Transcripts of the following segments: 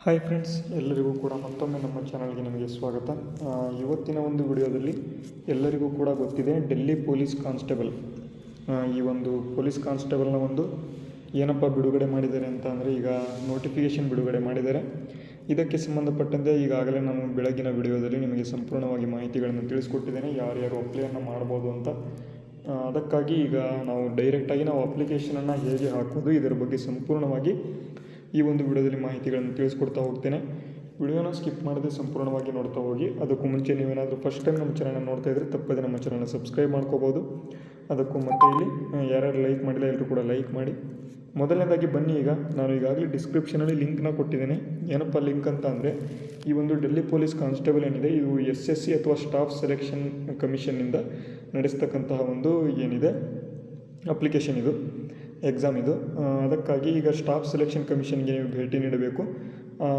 Hi friends, ಎಲ್ಲರಿಗೂ ಕೂಡ ಮತ್ತೊಮ್ಮೆ ನಮ್ಮ ಚಾನಲ್ಗೆ ನಿಮಗೆ ಸ್ವಾಗತ. ಇವತ್ತಿನ ಒಂದು ವಿಡಿಯೋದಲ್ಲಿ ಎಲ್ಲರಿಗೂ ಕೂಡ ಗೊತ್ತಿದೆ, ಡೆಲ್ಲಿ ಪೊಲೀಸ್ ಕಾನ್ಸ್ಟೇಬಲ್ ಈ ಒಂದು ಪೊಲೀಸ್ ಕಾನ್ಸ್ಟೇಬಲ್ನ ಒಂದು ಏನಪ್ಪ ಬಿಡುಗಡೆ ಮಾಡಿದ್ದಾರೆ ಅಂತ ಅಂದರೆ, ಈಗ ನೋಟಿಫಿಕೇಷನ್ ಬಿಡುಗಡೆ ಮಾಡಿದ್ದಾರೆ. ಇದಕ್ಕೆ ಸಂಬಂಧಪಟ್ಟಂತೆ ಈಗಾಗಲೇ ನಾನು ಬೆಳಗಿನ ವಿಡಿಯೋದಲ್ಲಿ ನಿಮಗೆ ಸಂಪೂರ್ಣವಾಗಿ ಮಾಹಿತಿಗಳನ್ನು ತಿಳಿಸ್ಕೊಟ್ಟಿದ್ದೇನೆ, ಯಾರ್ಯಾರು ಅಪ್ಲೈಯನ್ನು ಮಾಡ್ಬೋದು ಅಂತ. ಅದಕ್ಕಾಗಿ ಈಗ ನಾವು ಡೈರೆಕ್ಟಾಗಿ ನಾವು ಅಪ್ಲಿಕೇಶನನ್ನು ಹೇಗೆ ಹಾಕೋದು ಇದರ ಬಗ್ಗೆ ಸಂಪೂರ್ಣವಾಗಿ ಈ ಒಂದು ವಿಡಿಯೋದಲ್ಲಿ ಮಾಹಿತಿಗಳನ್ನು ತಿಳಿಸ್ಕೊಡ್ತಾ ಹೋಗ್ತೇನೆ. ವಿಡಿಯೋನ ಸ್ಕಿಪ್ ಮಾಡದೆ ಸಂಪೂರ್ಣವಾಗಿ ನೋಡ್ತಾ ಹೋಗಿ. ಅದಕ್ಕೂ ಮುಂಚೆ ನೀವೇನಾದರೂ ಫಸ್ಟ್ ಟೈಮ್ ನಮ್ಮ ಚಾನಲ್ನ ನೋಡ್ತಾ ಇದ್ದರೆ ತಪ್ಪದೆ ನಮ್ಮ ಚಾನಲ್ನ ಸಬ್ಸ್ಕ್ರೈಬ್ ಮಾಡ್ಕೋಬೋದು. ಅದಕ್ಕೂ ಮತ್ತು ಇಲ್ಲಿ ಯಾರ್ಯಾರು ಲೈಕ್ ಮಾಡಿಲ್ಲ ಎಲ್ಲರೂ ಕೂಡ ಲೈಕ್ ಮಾಡಿ. ಮೊದಲನೇದಾಗಿ ಬನ್ನಿ, ಈಗ ನಾನು ಈಗಾಗಲೇ ಡಿಸ್ಕ್ರಿಪ್ಷನಲ್ಲಿ ಲಿಂಕ್ನ ಕೊಟ್ಟಿದ್ದೇನೆ. ಏನಪ್ಪ ಲಿಂಕ್ ಅಂತ ಅಂದರೆ, ಈ ಒಂದು ಡೆಲ್ಲಿ ಪೊಲೀಸ್ ಕಾನ್ಸ್ಟೇಬಲ್ ಏನಿದೆ, ಇದು SSC ಅಥವಾ ಸ್ಟಾಫ್ ಸೆಲೆಕ್ಷನ್ ಕಮಿಷನ್ನಿಂದ ನಡೆಸ್ತಕ್ಕಂತಹ ಒಂದು ಏನಿದೆ ಅಪ್ಲಿಕೇಶನ್, ಇದು ಎಕ್ಸಾಮ್ ಇದು. ಅದಕ್ಕಾಗಿ ಈಗ ಸ್ಟಾಫ್ ಸೆಲೆಕ್ಷನ್ ಕಮಿಷನ್ಗೆ ನೀವು ಭೇಟಿ ನೀಡಬೇಕು,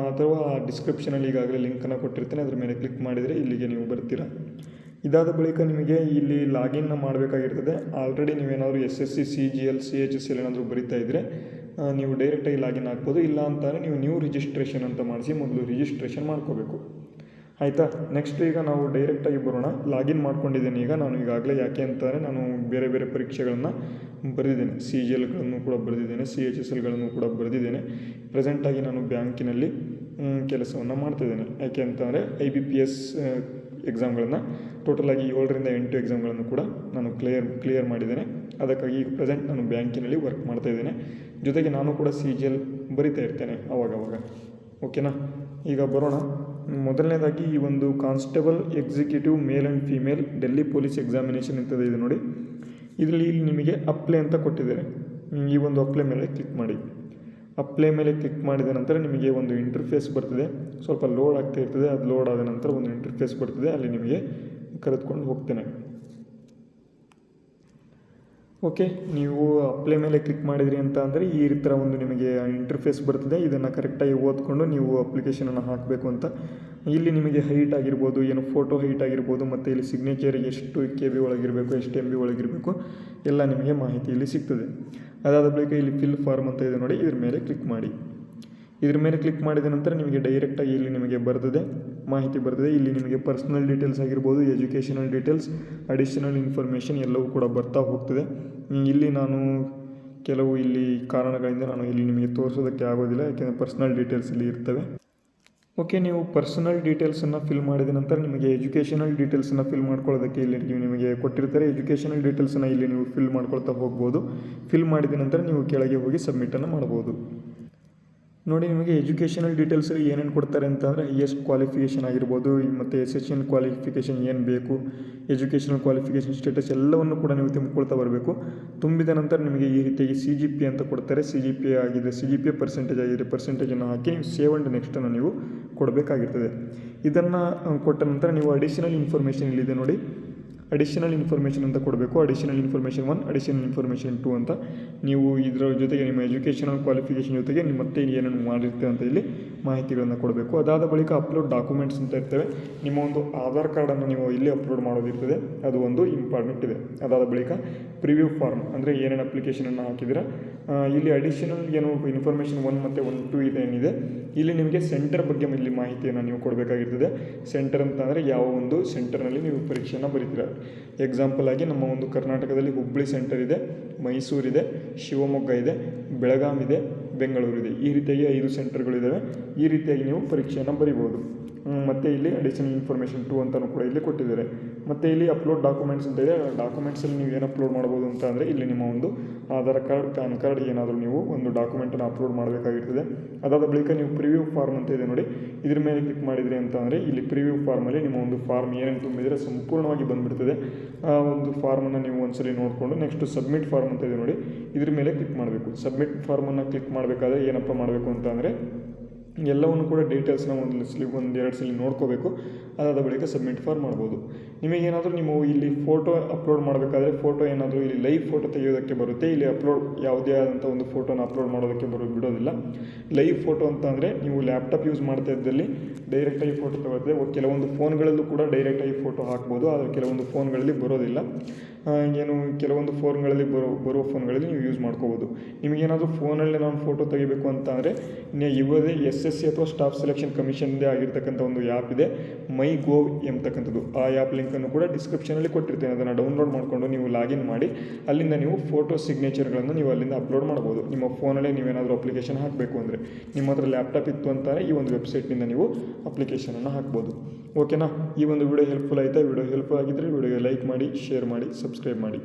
ಅಥವಾ ಡಿಸ್ಕ್ರಿಪ್ಷನಲ್ಲಿ ಈಗಾಗಲೇ ಲಿಂಕನ್ನು ಕೊಟ್ಟಿರ್ತೇನೆ, ಅದರ ಮೇಲೆ ಕ್ಲಿಕ್ ಮಾಡಿದರೆ ಇಲ್ಲಿಗೆ ನೀವು ಬರ್ತೀರಾ. ಇದಾದ ಬಳಿಕ ನಿಮಗೆ ಇಲ್ಲಿ ಲಾಗಿನ್ನ ಮಾಡಬೇಕಾಗಿರ್ತದೆ. ಆಲ್ರೆಡಿ ನೀವೇನಾದರೂ SSC CGL CHSL ಏನಾದರೂ ಬರಿತಾ ಇದ್ದರೆ ನೀವು ಡೈರೆಕ್ಟಾಗಿ ಲಾಗಿನ್ ಆಗ್ಬೋದು. ಇಲ್ಲ ಅಂತಾರೆ ನೀವು ನ್ಯೂ ರಿಜಿಸ್ಟ್ರೇಷನ್ ಅಂತ ಮಾಡಿಸಿ ಮೊದಲು ರಿಜಿಸ್ಟ್ರೇಷನ್ ಮಾಡ್ಕೋಬೇಕು, ಆಯಿತಾ. ನೆಕ್ಸ್ಟ್ ಈಗ ನಾವು ಡೈರೆಕ್ಟಾಗಿ ಬರೋಣ. ಲಾಗಿನ್ ಮಾಡ್ಕೊಂಡಿದ್ದೇನೆ ಈಗ ನಾನು ಈಗಾಗಲೇ. ಯಾಕೆ ಅಂತಾರೆ, ನಾನು ಬೇರೆ ಬೇರೆ ಪರೀಕ್ಷೆಗಳನ್ನು ಬರೆದಿದ್ದೇನೆ, CGLಗಳನ್ನು ಕೂಡ ಬರೆದಿದ್ದೇನೆ, CHSLಗಳನ್ನು ಕೂಡ ಬರೆದಿದ್ದೇನೆ. ಪ್ರೆಸೆಂಟಾಗಿ ನಾನು ಬ್ಯಾಂಕಿನಲ್ಲಿ ಕೆಲಸವನ್ನು ಮಾಡ್ತಿದ್ದೇನೆ. ಯಾಕೆ ಅಂತಂದರೆ IBPS ಎಕ್ಸಾಮ್ಗಳನ್ನು ಟೋಟಲಾಗಿ 7ರಿಂದ 8 ಎಕ್ಸಾಮ್ಗಳನ್ನು ಕೂಡ ನಾನು ಕ್ಲಿಯರ್ ಮಾಡಿದ್ದೇನೆ. ಅದಕ್ಕಾಗಿ ಈಗ ಪ್ರೆಸೆಂಟ್ ನಾನು ಬ್ಯಾಂಕಿನಲ್ಲಿ ವರ್ಕ್ ಮಾಡ್ತಾಯಿದ್ದೇನೆ. ಜೊತೆಗೆ ನಾನು ಕೂಡ CGL ಬರಿತಾ ಇರ್ತೇನೆ ಅವಾಗವಾಗ, ಓಕೆನಾ. ಈಗ ಬರೋಣ. ಮೊದಲನೇದಾಗಿ ಈ ಒಂದು constable executive male and female Delhi police examination ಅಂತದೆ ಇದು ನೋಡಿ. ಇದರಲ್ಲಿ ಇಲ್ಲಿ ನಿಮಗೆ ಅಪ್ಲೈ ಅಂತ ಕೊಟ್ಟಿದ್ದಾರೆ. ಈ ಒಂದು ಅಪ್ಲೈ ಮೇಲೆ ಕ್ಲಿಕ್ ಮಾಡಿ. ಅಪ್ಲೈ ಮೇಲೆ ಕ್ಲಿಕ್ ಮಾಡಿದ ನಂತರ ನಿಮಗೆ ಒಂದು ಇಂಟರ್ಫೇಸ್ ಬರ್ತದೆ, ಸ್ವಲ್ಪ ಲೋಡ್ ಆಗ್ತಾ ಇರ್ತದೆ. ಅದು ಲೋಡ್ ಆದ ನಂತರ ಒಂದು ಇಂಟರ್ಫೇಸ್ ಬರ್ತದೆ, ಅಲ್ಲಿ ನಿಮಗೆ ಕರೆದುಕೊಂಡು ಹೋಗ್ತೇನೆ. ಓಕೆ, ನೀವು ಅಪ್ಲೈ ಮೇಲೆ ಕ್ಲಿಕ್ ಮಾಡಿದ್ರಿ ಅಂತ ಅಂದರೆ ಈ ಥರ ಒಂದು ನಿಮಗೆ ಇಂಟರ್ಫೇಸ್ ಬರ್ತದೆ. ಇದನ್ನು ಕರೆಕ್ಟಾಗಿ ಓದ್ಕೊಂಡು ನೀವು ಅಪ್ಲಿಕೇಶನನ್ನು ಹಾಕಬೇಕು ಅಂತ. ಇಲ್ಲಿ ನಿಮಗೆ ಹೈಟ್ ಆಗಿರ್ಬೋದು, ಏನು ಫೋಟೋ ಹೈಟ್ ಆಗಿರ್ಬೋದು, ಮತ್ತು ಇಲ್ಲಿ ಸಿಗ್ನೇಚರ್ ಎಷ್ಟು KB ಒಳಗಿರಬೇಕು, ಎಷ್ಟು MB ಒಳಗಿರಬೇಕು, ಎಲ್ಲ ನಿಮಗೆ ಮಾಹಿತಿ ಇಲ್ಲಿ ಸಿಗ್ತದೆ. ಅದಾದ ಬಳಿಕ ಇಲ್ಲಿ ಫಿಲ್ ಫಾರ್ಮ್ ಅಂತ ಇದೆ ನೋಡಿ, ಇದ್ರ ಮೇಲೆ ಕ್ಲಿಕ್ ಮಾಡಿ. ಇದ್ರ ಮೇಲೆ ಕ್ಲಿಕ್ ಮಾಡಿದ ನಂತರ ನಿಮಗೆ ಡೈರೆಕ್ಟಾಗಿ ಇಲ್ಲಿ ನಿಮಗೆ ಬರ್ತದೆ, ಮಾಹಿತಿ ಬರ್ತದೆ. ಇಲ್ಲಿ ನಿಮಗೆ ಪರ್ಸ್ನಲ್ ಡೀಟೇಲ್ಸ್ ಆಗಿರ್ಬೋದು, ಎಜುಕೇಷನಲ್ ಡೀಟೇಲ್ಸ್, ಅಡಿಷನಲ್ ಇನ್ಫಾರ್ಮೇಷನ್ ಎಲ್ಲವೂ ಕೂಡ ಬರ್ತಾ ಹೋಗ್ತದೆ. ಇಲ್ಲಿ ನಾನು ಕೆಲವು ಇಲ್ಲಿ ಕಾರಣಗಳಿಂದ ನಾನು ಇಲ್ಲಿ ನಿಮಗೆ ತೋರಿಸೋದಕ್ಕೆ ಆಗೋದಿಲ್ಲ, ಯಾಕೆಂದರೆ ಪರ್ಸ್ನಲ್ ಡೀಟೇಲ್ಸ್ ಇಲ್ಲಿ ಇರ್ತವೆ. ಓಕೆ, ನೀವು ಪರ್ಸನಲ್ ಡೀಟೇಲ್ಸನ್ನು ಫಿಲ್ ಮಾಡಿದ ನಂತರ ನಿಮಗೆ ಎಜುಕೇಷನಲ್ ಡೀಟೇಲ್ಸನ್ನು ಫಿಲ್ ಮಾಡ್ಕೊಳ್ಳೋದಕ್ಕೆ ಇಲ್ಲಿ ನಿಮಗೆ ಕೊಟ್ಟಿರ್ತಾರೆ. ಎಜುಕೇಷನಲ್ ಡೀಟೇಲ್ಸನ್ನು ಇಲ್ಲಿ ನೀವು ಫಿಲ್ ಮಾಡ್ಕೊಳ್ತಾ ಹೋಗ್ಬೋದು. ಫಿಲ್ ಮಾಡಿದ ನಂತರ ನೀವು ಕೆಳಗೆ ಹೋಗಿ ಸಬ್ಮಿಟನ್ನು ಮಾಡ್ಬೋದು. ನೋಡಿ, ನಿಮಗೆ ಎಜುಕೇಷನಲ್ ಡೀಟೇಲ್ಸಲ್ಲಿ ಏನೇನು ಕೊಡ್ತಾರೆ ಅಂತಂದರೆ, ಹೈಯೆಸ್ಟ್ ಕ್ವಾಲಿಫಿಕೇಷನ್ ಆಗಿರ್ಬೋದು, ಮತ್ತು SSN ಕ್ವಾಲಿಫಿಕೇಷನ್ ಏನು ಬೇಕು, ಎಜುಕೇಷನಲ್ ಕ್ವಾಲಿಫಿಕೇಷನ್ ಸ್ಟೇಟಸ್ ಎಲ್ಲವನ್ನು ಕೂಡ ನೀವು ತುಂಬಿಕೊಳ್ತಾ ಬರಬೇಕು. ತುಂಬಿದ ನಂತರ ನಿಮಗೆ ಈ ರೀತಿಯಾಗಿ CGP ಅಂತ ಕೊಡ್ತಾರೆ. CGP ಆಗಿದೆ, CGP ಪರ್ಸೆಂಟೇಜ್ ಆಗಿದೆ, ಪರ್ಸೆಂಟೇಜನ್ನು ಹಾಕಿ ನೀವು ಸೇವ್ ಆ್ಯಂಡ್ ನೆಕ್ಸ್ಟನ್ನು ನೀವು ಕೊಡಬೇಕಾಗಿರ್ತದೆ. ಇದನ್ನು ಕೊಟ್ಟ ನಂತರ ನೀವು ಅಡಿಷನಲ್ ಇನ್ಫಾರ್ಮೇಷನ್ ಇಲ್ಲಿದೆ ನೋಡಿ, ಅಡಿಷನಲ್ ಇನ್ಫಾರ್ಮೇಷನ್ ಅಂತ ಕೊಡಬೇಕು. ಅಡಿಷನಲ್ ಇನ್ಫಾರ್ಮೇಷನ್ 1, ಅಡಿಷನಲ್ ಇನ್ಫಾರ್ಮೇಷನ್ 2 ಅಂತ. ನೀವು ಇದರ ಜೊತೆಗೆ ನಿಮ್ಮ ಎಜುಕೇಷನಲ್ ಕ್ವಾಲಿಫಿಕೇಷನ್ ಜೊತೆಗೆ ನಿಮ್ಮ ಮತ್ತೆ ಏನೇನು ಮಾಡಿರ್ತೀವಿ ಅಂತ ಇಲ್ಲಿ ಮಾಹಿತಿಗಳನ್ನು ಕೊಡಬೇಕು. ಅದಾದ ಬಳಿಕ ಅಪ್ಲೋಡ್ ಡಾಕ್ಯುಮೆಂಟ್ಸ್ ಅಂತ ಇರ್ತವೆ. ನಿಮ್ಮ ಒಂದು ಆಧಾರ್ ಕಾರ್ಡನ್ನು ನೀವು ಇಲ್ಲಿ ಅಪ್ಲೋಡ್ ಮಾಡೋದಿರ್ತದೆ, ಅದು ಒಂದು ಇಂಪಾರ್ಟೆಂಟ್ ಇದೆ. ಅದಾದ ಬಳಿಕ ಪ್ರಿವ್ಯೂ ಫಾರ್ಮ್ ಅಂದರೆ ಏನೇನು ಅಪ್ಲಿಕೇಶನನ್ನು ಹಾಕಿದ್ದೀರಾ. ಇಲ್ಲಿ ಅಡಿಷನಲ್ ಏನು ಇನ್ಫಾರ್ಮೇಷನ್ 1 ಮತ್ತು 1, 2 ಏನಿದೆ, ಇಲ್ಲಿ ನಿಮಗೆ ಸೆಂಟರ್ ಬಗ್ಗೆ ಇಲ್ಲಿ ಮಾಹಿತಿಯನ್ನು ನೀವು ಕೊಡಬೇಕಾಗಿರ್ತದೆ. ಸೆಂಟರ್ ಅಂತ ಅಂದರೆ ಯಾವ ಒಂದು ಸೆಂಟರ್ನಲ್ಲಿ ನೀವು ಪರೀಕ್ಷೆಯನ್ನು ಬರೀತೀರಾ. ಎಕ್ಸಾಂಪಲ್ ಆಗಿ ನಮ್ಮ ಒಂದು ಕರ್ನಾಟಕದಲ್ಲಿ ಹುಬ್ಬಳ್ಳಿ ಸೆಂಟರ್ ಇದೆ, ಮೈಸೂರಿದೆ, ಶಿವಮೊಗ್ಗ ಇದೆ, ಬೆಳಗಾಂ ಇದೆ, ಬೆಂಗಳೂರು ಇದೆ. ಈ ರೀತಿಯಾಗಿ 5 ಸೆಂಟರ್ಗಳಿದ್ದಾವೆ. ಈ ರೀತಿಯಾಗಿ ನೀವು ಪರೀಕ್ಷೆಯನ್ನು ಬರಿಬೋದು. ಮತ್ತು ಇಲ್ಲಿ ಅಡಿಷನಲ್ ಇನ್ಫಾರ್ಮೇಷನ್ 2 ಅಂತಲೂ ಕೂಡ ಇಲ್ಲಿ ಕೊಟ್ಟಿದ್ದಾರೆ. ಮತ್ತು ಇಲ್ಲಿ ಅಪ್ಲೋಡ್ ಡಾಕ್ಯುಮೆಂಟ್ಸ್ ಅಂತ ಇದೆ. ಡಾಕ್ಯುಮೆಂಟ್ಸಲ್ಲಿ ನೀವು ಏನು ಅಪ್ಲೋಡ್ ಮಾಡ್ಬೋದು ಅಂತ ಅಂದರೆ, ಇಲ್ಲಿ ನಿಮ್ಮ ಒಂದು ಆಧಾರ್ ಕಾರ್ಡ್, ಪ್ಯಾನ್ ಕಾರ್ಡ್ ಏನಾದರೂ ನೀವು ಒಂದು ಡಾಕ್ಯುಮೆಂಟನ್ನು ಅಪ್ಲೋಡ್ ಮಾಡಬೇಕಾಗಿರ್ತದೆ. ಅದಾದ ಬಳಿಕ ನೀವು ಪ್ರಿವ್ಯೂ ಫಾರ್ಮ್ ಅಂತ ಇದೆ ನೋಡಿ, ಇದ್ರ ಮೇಲೆ ಕ್ಲಿಕ್ ಮಾಡಿದ್ರಿ ಅಂತ ಅಂದರೆ ಇಲ್ಲಿ ಪ್ರಿವ್ಯೂ ಫಾರ್ಮಲ್ಲಿ ನಿಮ್ಮ ಒಂದು ಫಾರ್ಮ್ ಏನೇನು ತುಂಬಿದರೆ ಸಂಪೂರ್ಣವಾಗಿ ಬಂದುಬಿಡ್ತದೆ. ಆ ಒಂದು ಫಾರ್ಮನ್ನು ನೀವು ಒಂದ್ಸರಿ ನೋಡಿಕೊಂಡು ನೆಕ್ಸ್ಟ್ ಸಬ್ಮಿಟ್ ಫಾರ್ಮ್ ಅಂತ ಇದೆ ನೋಡಿ, ಇದ್ರ ಮೇಲೆ ಕ್ಲಿಕ್ ಮಾಡಬೇಕು. ಸಬ್ಮಿಟ್ ಫಾರ್ಮನ್ನು ಕ್ಲಿಕ್ ಮಾಡಬೇಕಾದ್ರೆ ಏನಪ್ಪ ಮಾಡಬೇಕು ಅಂತ ಅಂದರೆ, ಎಲ್ಲವನ್ನು ಕೂಡ ಡೀಟೇಲ್ಸ್ನ ಒಂದೆರಡು ಸಲ ನೋಡ್ಕೋಬೇಕು. ಅದಾದ ಬಳಿಕ ಸಬ್ಮಿಟ್ ಫಾರ್ಮ್ ಮಾಡ್ಬೋದು. ನಿಮಗೇನಾದರೂ ನೀವು ಇಲ್ಲಿ ಫೋಟೋ ಅಪ್ಲೋಡ್ ಮಾಡಬೇಕಾದ್ರೆ, ಫೋಟೋ ಏನಾದರೂ ಇಲ್ಲಿ ಲೈವ್ ಫೋಟೋ ತೆಗೆಯೋದಕ್ಕೆ ಬರುತ್ತೆ. ಇಲ್ಲಿ ಅಪ್ಲೋಡ್ ಯಾವುದೇ ಆದಂಥ ಒಂದು ಫೋಟೋನ ಅಪ್ಲೋಡ್ ಮಾಡೋದಕ್ಕೆ ಬಿಡೋದಿಲ್ಲ. ಲೈವ್ ಫೋಟೋ ಅಂತ ಅಂದರೆ ನೀವು ಲ್ಯಾಪ್ಟಾಪ್ ಯೂಸ್ ಮಾಡ್ತಾ ಇದ್ದಲ್ಲಿ ಡೈರೆಕ್ಟಾಗಿ ಫೋಟೋ ತಗೊಳ್ತದೆ. ಕೆಲವೊಂದು ಫೋನ್ಗಳಲ್ಲೂ ಕೂಡ ಡೈರೆಕ್ಟಾಗಿ ಫೋಟೋ ಹಾಕ್ಬೋದು, ಆದರೆ ಕೆಲವೊಂದು ಫೋನ್ಗಳಲ್ಲಿ ಬರೋದಿಲ್ಲ. ಏನು ಕೆಲವೊಂದು ಫೋನ್ಗಳಲ್ಲಿ ಬರೋ ಫೋನ್ಗಳಲ್ಲಿ ನೀವು ಯೂಸ್ ಮಾಡ್ಕೋಬೋದು. ನಿಮಗೇನಾದರೂ ಫೋನಲ್ಲಿ ನಾನು ಫೋಟೋ ತೆಗಿಬೇಕು ಅಂತ ಅಂದರೆ ಇವರೇ SSC ಅಥವಾ ಸ್ಟಾಫ್ ಸೆಲೆಕ್ಷನ್ ಕಮಿಷನ್ದೇ ಆಗಿರ್ತಕ್ಕಂಥ ಒಂದು ಆ್ಯಪ್ ಇದೆ, ಮೈ ಗೋವ್ ಎಂಬತಕ್ಕಂಥದ್ದು. ಆ ಆ್ಯಪ್ ಲಿಂಕನ್ನು ಕೂಡ ಡಿಸ್ಕ್ರಿಪ್ಷನಲ್ಲಿ ಕೊಟ್ಟಿರ್ತೇನೆ. ಅದನ್ನು ಡೌನ್ಲೋಡ್ ಮಾಡಿಕೊಂಡು ನೀವು ಲಾಗಿನ್ ಮಾಡಿ ಅಲ್ಲಿಂದ ನೀವು ಫೋಟೋ ಸಿಗ್ನೇಚರ್ಗಳನ್ನು ನೀವು ಅಲ್ಲಿಂದ ಅಪ್ಲೋಡ್ ಮಾಡ್ಬೋದು. ನಿಮ್ಮ ಫೋನಲ್ಲೇ ನೀವೇನಾದರೂ ಅಪ್ಲಿಕೇಶನ್ ಹಾಕಬೇಕು ಅಂದರೆ, ನಿಮ್ಮ ಹತ್ರ ಲ್ಯಾಪ್ಟಾಪ್ ಇತ್ತು ಅಂತಾರೆ ಈ ಒಂದು ವೆಬ್ಸೈಟ್ನಿಂದ ನೀವು ಅಪ್ಲಿಕೇಶನನ್ನು ಹಾಕ್ಬೋದು. ಓಕೆನಾ? ಈ ಒಂದು ವಿಡಿಯೋ ಹೆಲ್ಪ್ಫುಲ್ ಆಯಿತಾ? ವಿಡಿಯೋ ಹೆಲ್ಪ್ಫುಲ್ ಆಗಿದ್ದರೆ ವಿಡಿಯೋಗೆ ಲೈಕ್ ಮಾಡಿ, ಶೇರ್ ಮಾಡಿ, ಸಬ್ಸ್ಕ್ರೈಬ್ ಮಾಡಿ.